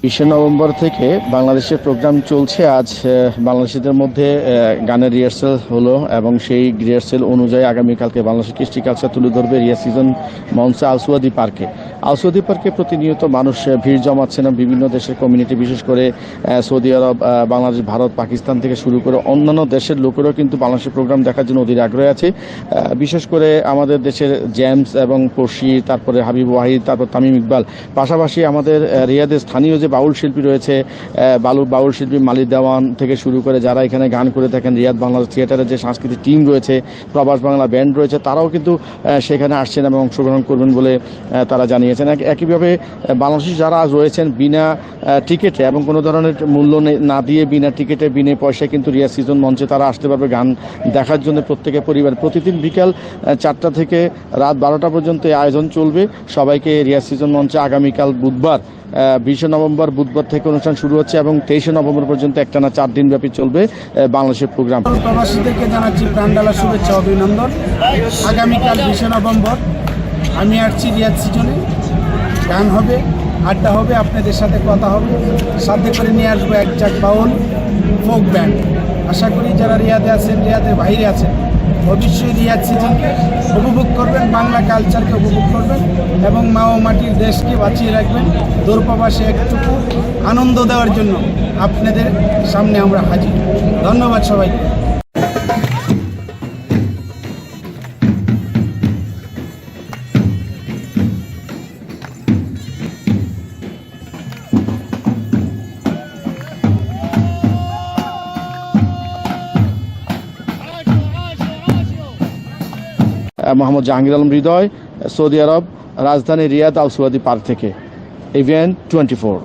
20 November থেকে বাংলাদেশের programme চলছে। আজ বাংলাদেশিদের মধ্যে গানের রিহার্সেল হলো এবং সেই রিহার্সেল অনুযায়ী আগামীকালকে বাংলাদেশের কৃষ্টি কালচার তুলে ধরবে রিয়া সিজন মঞ্চে আলসুয়াদি পার্কে। আলসুয়াদি পার্কে প্রতিনিয়ত মানুষ ভিড় জমাচ্ছেন বিভিন্ন দেশের কমিউনিটি, বিশেষ করে সৌদি আরব, বাংলাদেশ, ভারত, পাকিস্তান থেকে শুরু করে অন্যান্য দেশের লোকেরাও কিন্তু বাংলাদেশের প্রোগ্রাম দেখার জন্য অধীর আগ্রহী আছে। বিশেষ করে আমাদের দেশের জেমস এবং পড়শি, তারপরে হাবিব ওয়াহিদ, তারপর তামিম ইকবাল, পাশাপাশি আমাদের রিয়াদের স্থানীয় যে বাউল শিল্পী রয়েছে, বাউল শিল্পী মালিক দেওয়ান থেকে শুরু করে যারা এখানে গান করে থাকেন, রিয়াদ বাংলাদেশ থিয়েটারের যে সাংস্কৃতিক টিম রয়েছে, প্রবাস বাংলা ব্যান্ড রয়েছে, তারাও কিন্তু সেখানে আসছেন এবং অংশগ্রহণ করবেন বলে তারা জানিয়েছেন। একইভাবে বাংলাদেশি যারা রয়েছেন বিনা টিকিটে এবং কোনো ধরনের মূল্য না দিয়ে বিনা টিকিটে বিনা পয়সায় কিন্তু রিয়া সিজন মঞ্চে তারা আসতে পারবে গান দেখার জন্য। প্রত্যেকের পরিবার প্রতিদিন বিকাল 4টা থেকে রাত 12টা পর্যন্ত এই আয়োজন চলবে। সবাইকে রিয়া সিজন মঞ্চে আগামীকাল বুধবার 20 নভেম্বর বুধবার থেকে অনুষ্ঠান শুরু হচ্ছে এবং 23 নভেম্বর পর্যন্ত একটানা 4 দিন ব্যাপী চলবে বাংলাদেশের প্রোগ্রাম। প্রবাসীদেরকে জানাচ্ছি প্রাণডালা শুভেচ্ছা অভিনন্দন। আগামীকাল 20 নভেম্বর আমি আসছি রিয়াদ সিজনে, গান হবে, আড্ডা হবে, আপনাদের সাথে কথা হবে, সাথে করে নিয়ে আসবো এক চাক বাউল ফোক ব্যান্ড। আশা করি যারা রিয়াদে আছেন, রিয়াদের বাইরে আছেন, অবশ্যই রিয়াদ সিজনকে উপভোগ করবেন, বাংলা কালচারকে উপভোগ করবেন এবং মা ও মাটির দেশকে বাঁচিয়ে রাখবেন। দূরপ্রবাসে একটুকু আনন্দ দেওয়ার জন্য আপনাদের সামনে আমরা হাজির। ধন্যবাদ সবাইকে। মোহাম্মদ জাহাঙ্গীর আলম হৃদয়, সৌদি আরব, রাজধানী রিয়াদ, আলসুয়াদি পার্ক থেকে, ইভেন্ট 24।